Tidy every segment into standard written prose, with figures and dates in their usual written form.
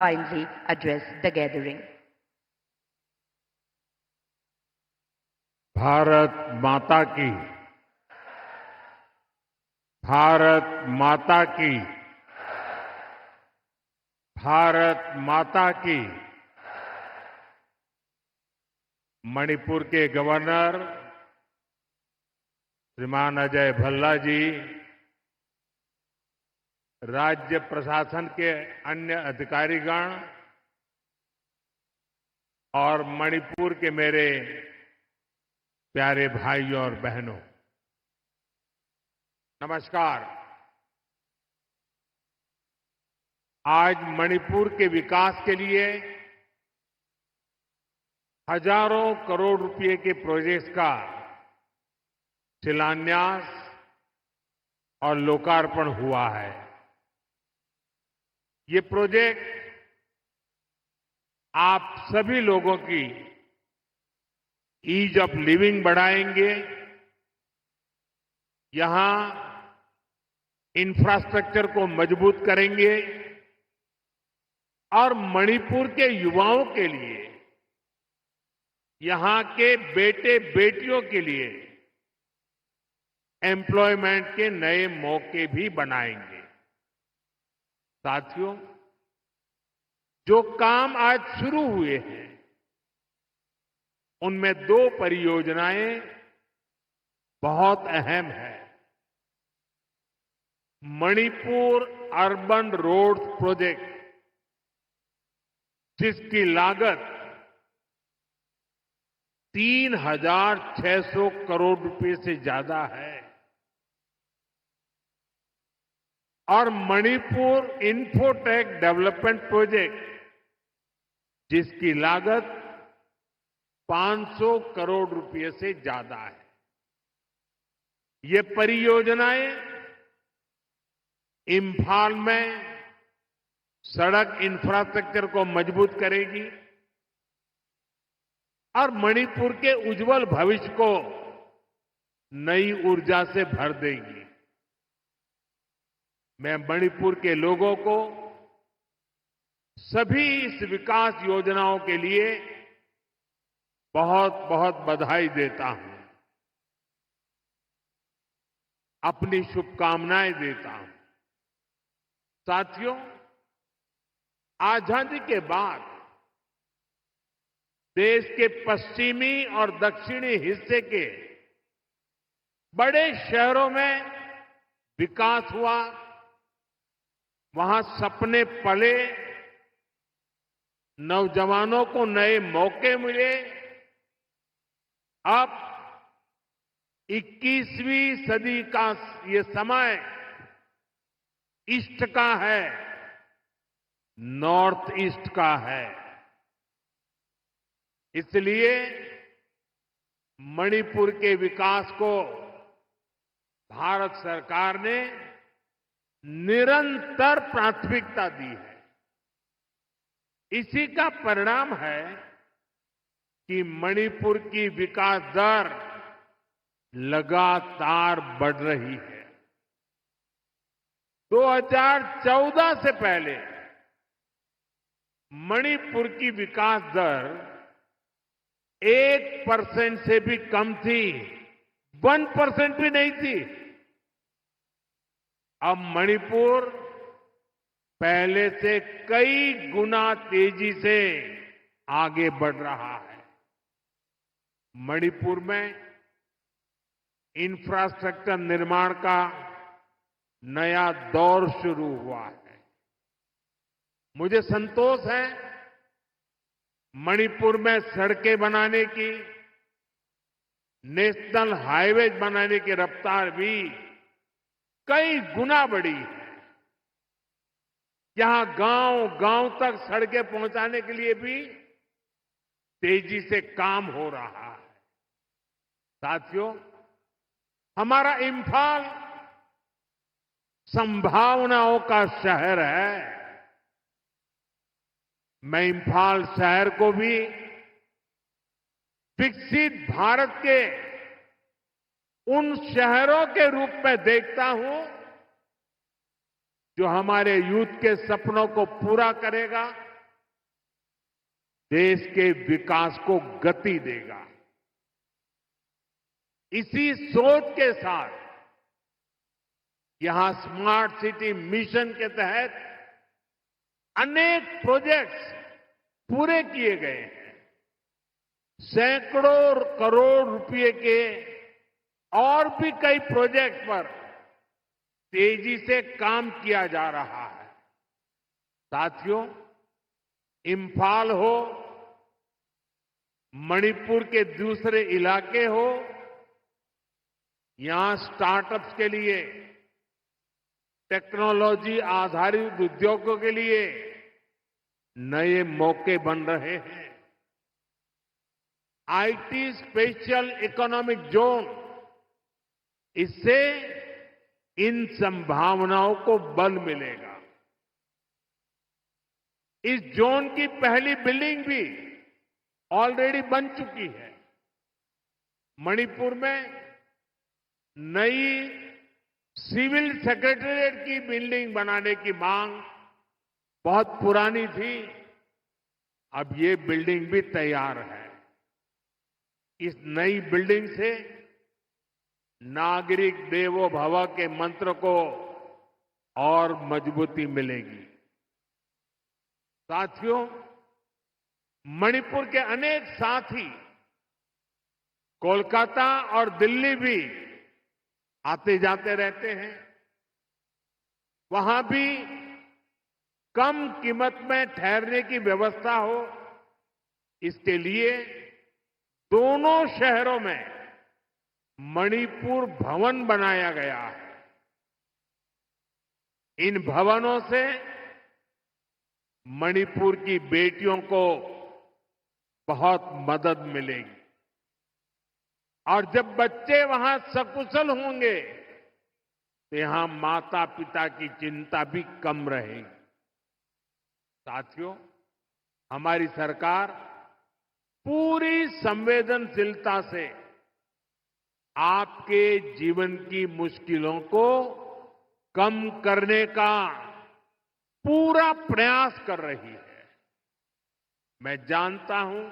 kindly address the gathering. Bharat माता की, भारत माता की, भारत माता की। मणिपुर के गवर्नर श्रीमान अजय भल्ला जी, राज्य प्रशासन के अन्य अधिकारीगण और मणिपुर के मेरे प्यारे भाइयों और बहनों, नमस्कार। आज मणिपुर के विकास के लिए हजारों करोड़ रुपए के प्रोजेक्ट्स का शिलान्यास और लोकार्पण हुआ है। ये प्रोजेक्ट आप सभी लोगों की ईज ऑफ लिविंग बढ़ाएंगे, यहां इंफ्रास्ट्रक्चर को मजबूत करेंगे और मणिपुर के युवाओं के लिए, यहां के बेटे बेटियों के लिए एम्प्लॉयमेंट के नए मौके भी बनाएंगे। साथियों, जो काम आज शुरू हुए हैं उनमें 2 परियोजनाएं बहुत अहम हैं। मणिपुर अर्बन रोड प्रोजेक्ट, जिसकी लागत 3,600 करोड़ रुपए से ज्यादा है, और मणिपुर इंफोटेक डेवलपमेंट प्रोजेक्ट, जिसकी लागत 500 करोड़ रुपए से ज्यादा है। ये परियोजनाएं इंफाल में सड़क इंफ्रास्ट्रक्चर को मजबूत करेगी और मणिपुर के उज्जवल भविष्य को नई ऊर्जा से भर देगी। मैं मणिपुर के लोगों को सभी इस विकास योजनाओं के लिए बहुत बहुत बधाई देता हूं, अपनी शुभकामनाएं देता हूं। साथियों, आजादी के बाद देश के पश्चिमी और दक्षिणी हिस्से के बड़े शहरों में विकास हुआ, वहां सपने पले, नौजवानों को नए मौके मिले। अब 21वीं सदी का ये समय ईस्ट का है, नॉर्थ ईस्ट का है। इसलिए मणिपुर के विकास को भारत सरकार ने निरंतर प्राथमिकता दी है। इसी का परिणाम है कि मणिपुर की विकास दर लगातार बढ़ रही है। 2014 से पहले मणिपुर की विकास दर 1% से भी कम थी, 1% भी नहीं थी। अब मणिपुर पहले से कई गुना तेजी से आगे बढ़ रहा है। मणिपुर में इंफ्रास्ट्रक्चर निर्माण का नया दौर शुरू हुआ है। मुझे संतोष है, मणिपुर में सड़कें बनाने की, नेशनल हाईवे बनाने की रफ्तार भी कई गुना बढ़ी है। यहां गांव-गांव तक सड़कें पहुंचाने के लिए भी तेजी से काम हो रहा है। साथियों, हमारा इंफाल संभावनाओं का शहर है। मैं इंफाल शहर को भी विकसित भारत के उन शहरों के रूप में देखता हूं जो हमारे यूथ के सपनों को पूरा करेगा देश के विकास को गति देगा। इसी सोच के साथ यहां स्मार्ट सिटी मिशन के तहत अनेक प्रोजेक्ट्स पूरे किए गए हैं। सैकड़ों करोड़ रुपए के और भी कई प्रोजेक्ट पर तेजी से काम किया जा रहा है। साथियों, इंफाल हो, मणिपुर के दूसरे इलाके हो, यहां स्टार्टअप्स के लिए, टेक्नोलॉजी आधारित उद्योगों के लिए नए मौके बन रहे हैं। आईटी स्पेशल इकोनॉमिक जोन, इससे इन संभावनाओं को बल मिलेगा। इस जोन की पहली बिल्डिंग भी ऑलरेडी बन चुकी है। मणिपुर में नई सिविल सेक्रेटेरिएट की बिल्डिंग बनाने की मांग बहुत पुरानी थी। अब ये बिल्डिंग भी तैयार है। इस नई बिल्डिंग से नागरिक देवो भव के मंत्र को और मजबूती मिलेगी। साथियों, मणिपुर के अनेक साथी कोलकाता और दिल्ली भी आते जाते रहते हैं। वहां भी कम कीमत में ठहरने की व्यवस्था हो, इसके लिए दोनों शहरों में मणिपुर भवन बनाया गया है। इन भवनों से मणिपुर की बेटियों को बहुत मदद मिलेगी और जब बच्चे वहां सकुशल होंगे तो यहां माता पिता की चिंता भी कम रहेगी। साथियों, हमारी सरकार पूरी संवेदनशीलता से आपके जीवन की मुश्किलों को कम करने का पूरा प्रयास कर रही है। मैं जानता हूं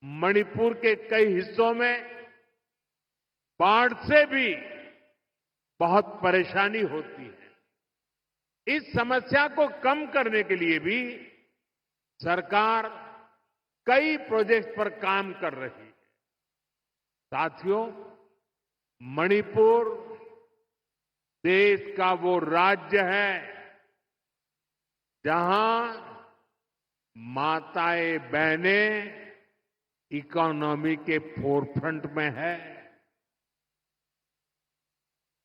मणिपुर के कई हिस्सों में बाढ़ से भी बहुत परेशानी होती है। इस समस्या को कम करने के लिए भी सरकार कई प्रोजेक्ट पर काम कर रही है। साथियों, मणिपुर देश का वो राज्य है जहां माताएं बहनें इकोनॉमी के फोरफ्रंट में है।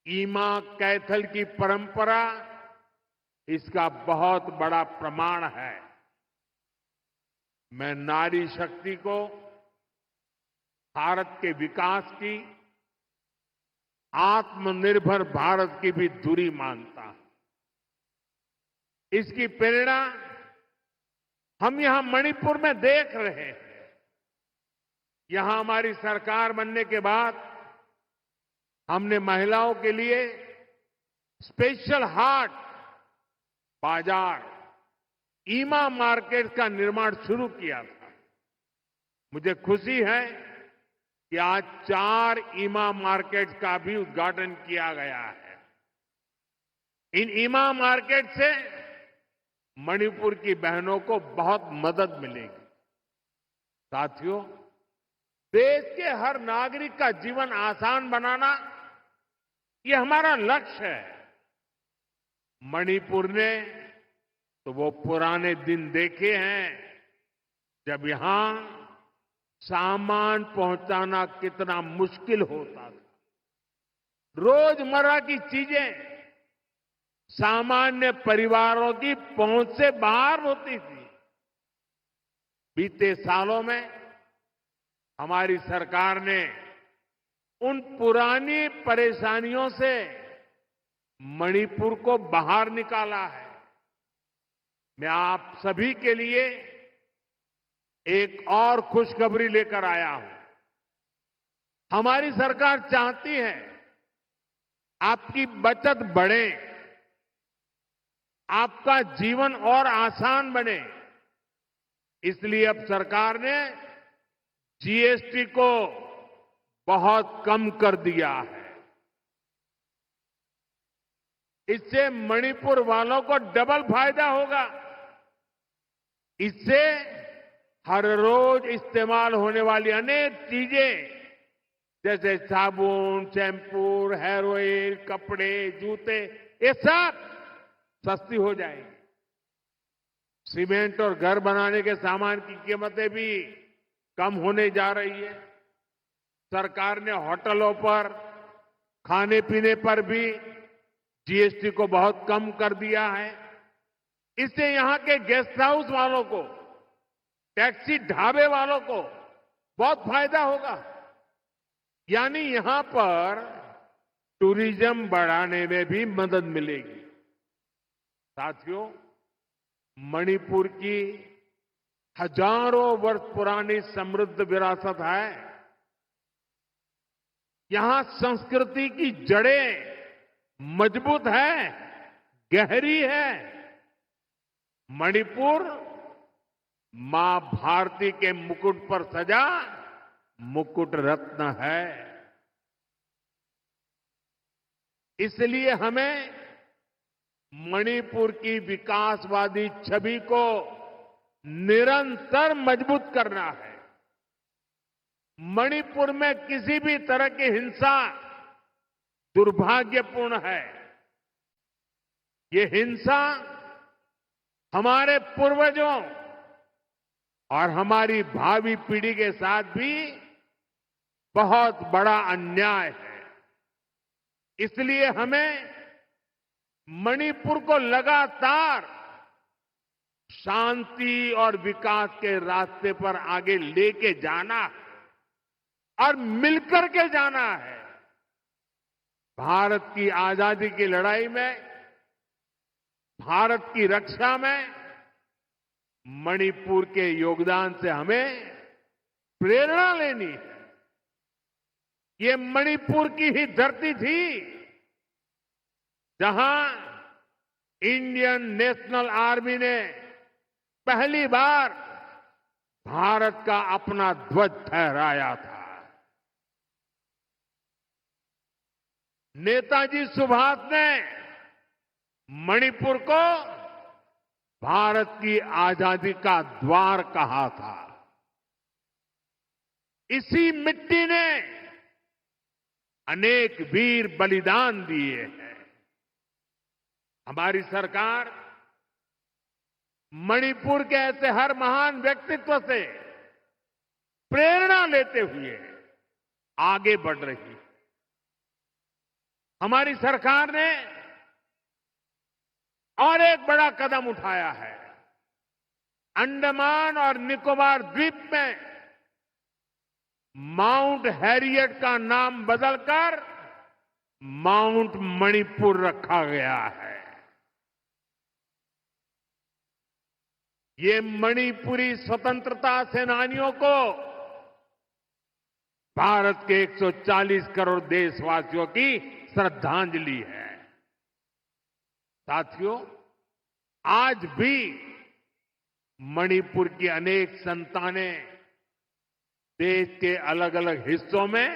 ईमा कैथल की परंपरा इसका बहुत बड़ा प्रमाण है। मैं नारी शक्ति को भारत के विकास की, आत्मनिर्भर भारत की भी धुरी मानता हूं। इसकी प्रेरणा हम यहां मणिपुर में देख रहे हैं। यहां हमारी सरकार बनने के बाद हमने महिलाओं के लिए स्पेशल हाट, बाजार, ईमा मार्केट का निर्माण शुरू किया था। मुझे खुशी है कि आज 4 ईमा मार्केट का भी उद्घाटन किया गया है। इन ईमा मार्केट से मणिपुर की बहनों को बहुत मदद मिलेगी। साथियों, देश के हर नागरिक का जीवन आसान बनाना ये हमारा लक्ष्य है। मणिपुर ने तो वो पुराने दिन देखे हैं जब यहां सामान पहुंचाना कितना मुश्किल होता था। रोजमर्रा की चीजें सामान्य परिवारों की पहुंच से बाहर होती थी। बीते सालों में हमारी सरकार ने उन पुरानी परेशानियों से मणिपुर को बाहर निकाला है। मैं आप सभी के लिए एक और खुशखबरी लेकर आया हूं। हमारी सरकार चाहती है आपकी बचत बढ़े, आपका जीवन और आसान बने। इसलिए अब सरकार ने जीएसटी को बहुत कम कर दिया है। इससे मणिपुर वालों को डबल फायदा होगा। इससे हर रोज इस्तेमाल होने वाली अनेक चीजें जैसे साबुन, शैम्पू, हेयर ऑयल, कपड़े, जूते, ये सब सस्ती हो जाएगी। सीमेंट और घर बनाने के सामान की कीमतें भी कम होने जा रही है। सरकार ने होटलों पर, खाने पीने पर भी जीएसटी को बहुत कम कर दिया है। इससे यहां के गेस्ट हाउस वालों को, टैक्सी ढाबे वालों को बहुत फायदा होगा। यानी यहां पर टूरिज्म बढ़ाने में भी मदद मिलेगी। साथियों, मणिपुर की हजारों वर्ष पुरानी समृद्ध विरासत है। यहां संस्कृति की जड़ें मजबूत है, गहरी है। मणिपुर मां भारती के मुकुट पर सजा मुकुट रत्न है। इसलिए हमें मणिपुर की विकासवादी छवि को निरंतर मजबूत करना है। मणिपुर में किसी भी तरह की हिंसा दुर्भाग्यपूर्ण है। ये हिंसा हमारे पूर्वजों और हमारी भावी पीढ़ी के साथ भी बहुत बड़ा अन्याय है। इसलिए हमें मणिपुर को लगातार शांति और विकास के रास्ते पर आगे लेके जाना है और मिलकर के जाना है। भारत की आजादी की लड़ाई में, भारत की रक्षा में मणिपुर के योगदान से हमें प्रेरणा लेनी है। ये मणिपुर की ही धरती थी जहां इंडियन नेशनल आर्मी ने पहली बार भारत का अपना ध्वज फहराया था। नेताजी सुभाष ने मणिपुर को भारत की आजादी का द्वार कहा था। इसी मिट्टी ने अनेक वीर बलिदान दिए हैं। हमारी सरकार मणिपुर के ऐसे हर महान व्यक्तित्व से प्रेरणा लेते हुए आगे बढ़ रही है। हमारी सरकार ने और एक बड़ा कदम उठाया है। अंडमान और निकोबार द्वीप में माउंट हैरियट का नाम बदलकर माउंट मणिपुर रखा गया है। ये मणिपुरी स्वतंत्रता सेनानियों को भारत के 140 करोड़ देशवासियों की श्रद्धांजलि है। साथियों, आज भी मणिपुर की अनेक संतानें देश के अलग अलग हिस्सों में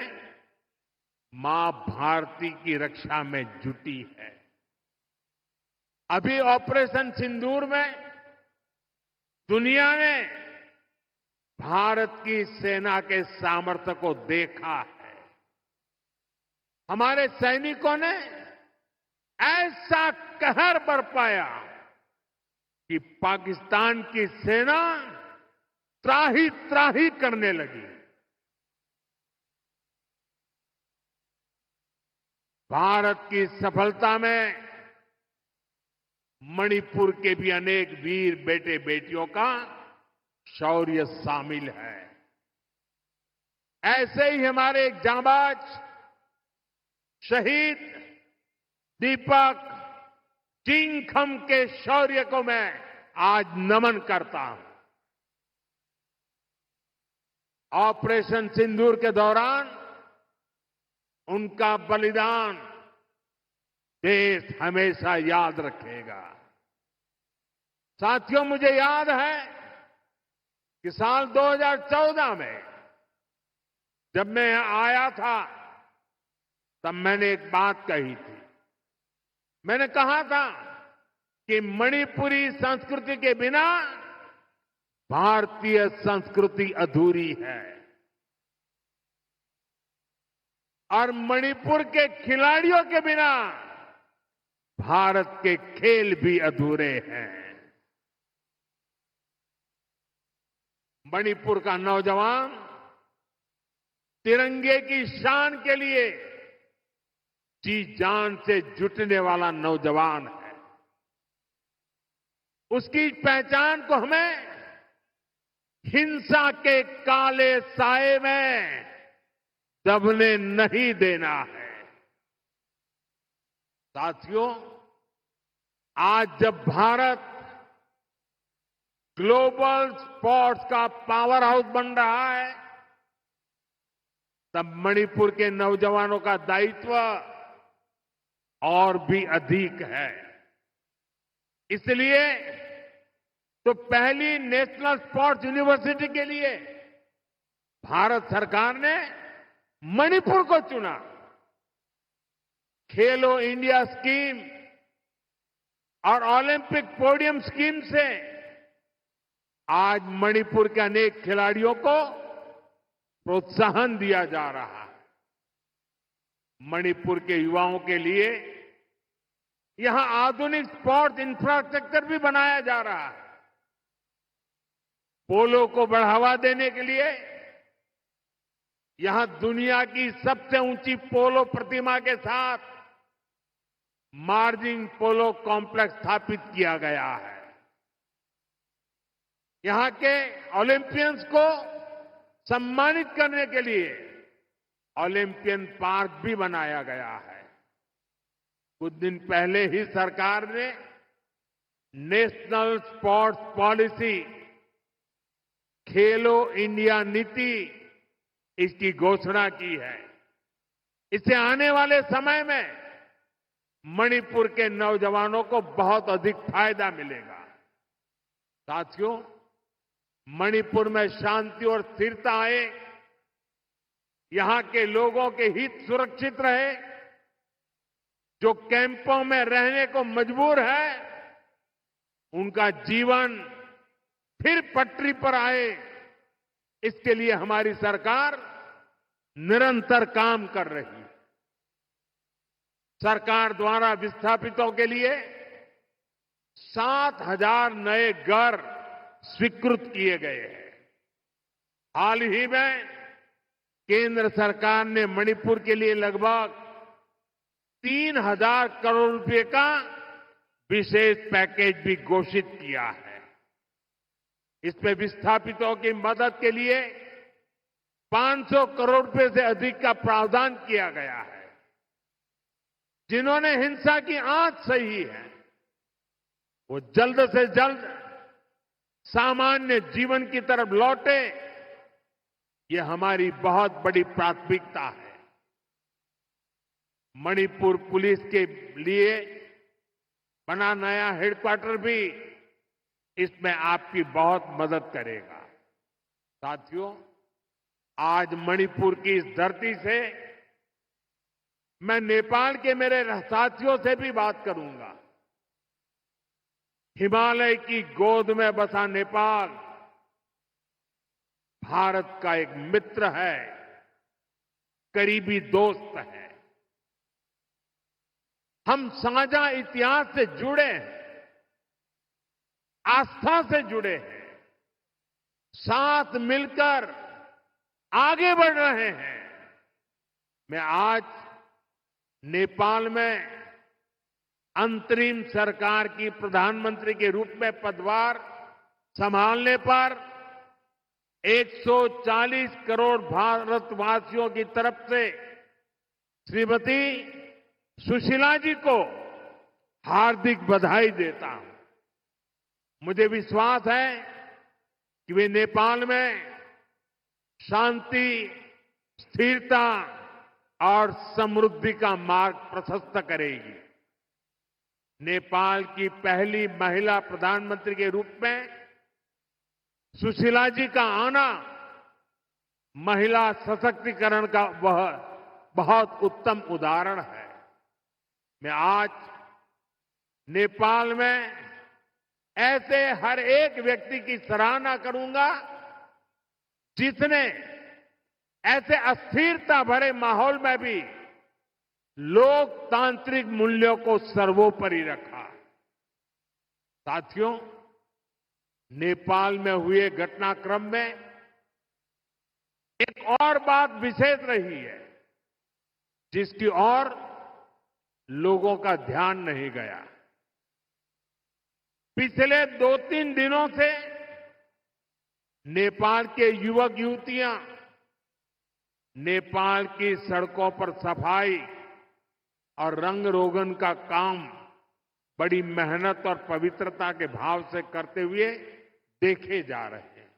मां भारती की रक्षा में जुटी है। अभी ऑपरेशन सिंदूर में दुनिया ने भारत की सेना के सामर्थ्य को देखा है। हमारे सैनिकों ने ऐसा कहर बरपाया कि पाकिस्तान की सेना त्राही त्राही करने लगी। भारत की सफलता में मणिपुर के भी अनेक वीर बेटे बेटियों का शौर्य शामिल है। ऐसे ही हमारे एक जांबाज शहीद दीपक चिंगखम के शौर्य को मैं आज नमन करता हूं। ऑपरेशन सिंदूर के दौरान उनका बलिदान देश हमेशा याद रखेगा। साथियों, मुझे याद है कि साल 2014 में जब मैं यहां आया था तब मैंने एक बात कही थी। मैंने कहा था कि मणिपुरी संस्कृति के बिना भारतीय संस्कृति अधूरी है और मणिपुर के खिलाड़ियों के बिना भारत के खेल भी अधूरे हैं। मणिपुर का नौजवान तिरंगे की शान के लिए जी जान से जुटने वाला नौजवान है। उसकी पहचान को हमें हिंसा के काले साए में दबने नहीं देना है। साथियों, आज जब भारत ग्लोबल स्पोर्ट्स का पावर हाउस बन रहा है तब मणिपुर के नौजवानों का दायित्व और भी अधिक है। इसलिए तो पहली नेशनल स्पोर्ट्स यूनिवर्सिटी के लिए भारत सरकार ने मणिपुर को चुना। खेलो इंडिया स्कीम और ओलंपिक पोडियम स्कीम से आज मणिपुर के अनेक खिलाड़ियों को प्रोत्साहन दिया जा रहा है। मणिपुर के युवाओं के लिए यहां आधुनिक स्पोर्ट्स इंफ्रास्ट्रक्चर भी बनाया जा रहा है। पोलो को बढ़ावा देने के लिए यहां दुनिया की सबसे ऊंची पोलो प्रतिमा के साथ मार्जिन पोलो कॉम्प्लेक्स स्थापित किया गया है। यहां के ओलंपियंस को सम्मानित करने के लिए ओलंपियन पार्क भी बनाया गया है। कुछ दिन पहले ही सरकार ने नेशनल स्पोर्ट्स पॉलिसी खेलो इंडिया नीति इसकी घोषणा की है। इससे आने वाले समय में मणिपुर के नौजवानों को बहुत अधिक फायदा मिलेगा। साथियों, मणिपुर में शांति और स्थिरता आए, यहां के लोगों के हित सुरक्षित रहे, जो कैंपों में रहने को मजबूर है उनका जीवन फिर पटरी पर आए, इसके लिए हमारी सरकार निरंतर काम कर रही है। सरकार द्वारा विस्थापितों के लिए 7,000 नए घर स्वीकृत किए गए हैं। हाल ही में केंद्र सरकार ने मणिपुर के लिए लगभग 3,000 करोड़ रुपए का विशेष पैकेज भी घोषित किया है। इसमें विस्थापितों की मदद के लिए 500 करोड़ रुपए से अधिक का प्रावधान किया गया है। जिन्होंने हिंसा की आंच सही है वो जल्द से जल्द सामान्य जीवन की तरफ लौटे, ये हमारी बहुत बड़ी प्राथमिकता है। मणिपुर पुलिस के लिए बना नया हेडक्वार्टर भी इसमें आपकी बहुत मदद करेगा। साथियों, आज मणिपुर की इस धरती से मैं नेपाल के मेरे साथियों से भी बात करूंगा। हिमालय की गोद में बसा नेपाल भारत का एक मित्र है, करीबी दोस्त है। हम साझा इतिहास से जुड़े हैं, आस्था से जुड़े हैं, साथ मिलकर आगे बढ़ रहे हैं। मैं आज नेपाल में अंतरिम सरकार की प्रधानमंत्री के रूप में पदभार संभालने पर 140 करोड़ भारतवासियों की तरफ से श्रीमती सुशीला जी को हार्दिक बधाई देता हूं। मुझे विश्वास है कि वे नेपाल में शांति, स्थिरता और समृद्धि का मार्ग प्रशस्त करेगी। नेपाल की पहली महिला प्रधानमंत्री के रूप में सुशीला जी का आना महिला सशक्तिकरण का वह बहुत उत्तम उदाहरण है। मैं आज नेपाल में ऐसे हर एक व्यक्ति की सराहना करूंगा जिसने ऐसे अस्थिरता भरे माहौल में भी लोकतांत्रिक मूल्यों को सर्वोपरि रखा। साथियों, नेपाल में हुए घटनाक्रम में एक और बात विशेष रही है जिसकी ओर लोगों का ध्यान नहीं गया। पिछले 2-3 दिनों से नेपाल के युवक युवतियां नेपाल की सड़कों पर सफाई और रंग रोगन का काम बड़ी मेहनत और पवित्रता के भाव से करते हुए देखे जा रहे हैं।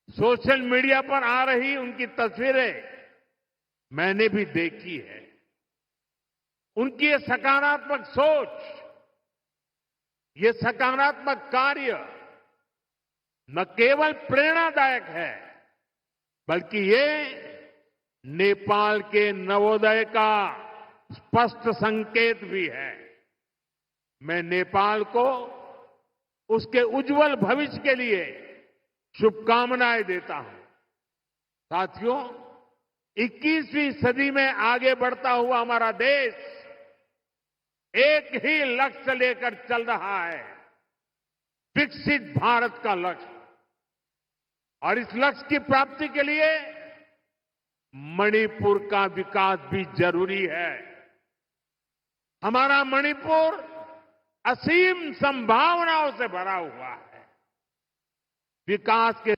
सोशल मीडिया पर आ रही उनकी तस्वीरें मैंने भी देखी है। उनकी ये सकारात्मक सोच, ये सकारात्मक कार्य न केवल प्रेरणादायक है बल्कि ये नेपाल के नवोदय का स्पष्ट संकेत भी है। मैं नेपाल को उसके उज्जवल भविष्य के लिए शुभकामनाएं देता हूं। साथियों, 21वीं सदी में आगे बढ़ता हुआ हमारा देश एक ही लक्ष्य लेकर चल रहा है, विकसित भारत का लक्ष्य। और इस लक्ष्य की प्राप्ति के लिए मणिपुर का विकास भी जरूरी है। हमारा मणिपुर असीम संभावनाओं से भरा हुआ है। विकास के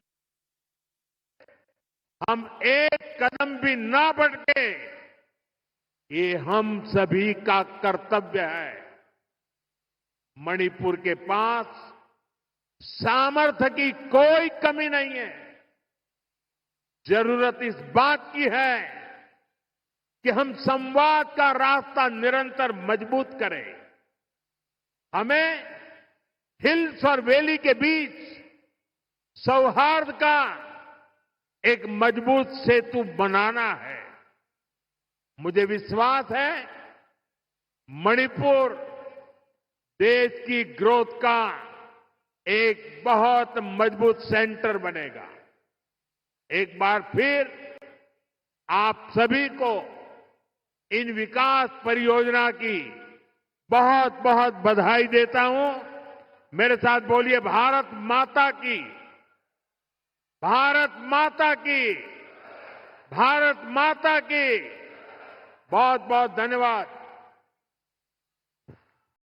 हम एक कदम भी ना बढ़े, ये हम सभी का कर्तव्य है। मणिपुर के पास सामर्थ्य की कोई कमी नहीं है। जरूरत इस बात की है कि हम संवाद का रास्ता निरंतर मजबूत करें। हमें हिल्स और वैली के बीच सौहार्द का एक मजबूत सेतु बनाना है। मुझे विश्वास है मणिपुर देश की ग्रोथ का एक बहुत मजबूत सेंटर बनेगा। एक बार फिर आप सभी को इन विकास परियोजना की बहुत बहुत बधाई देता हूं। मेरे साथ बोलिए, भारत माता की, भारत माता की, भारत माता की। बहुत बहुत धन्यवाद।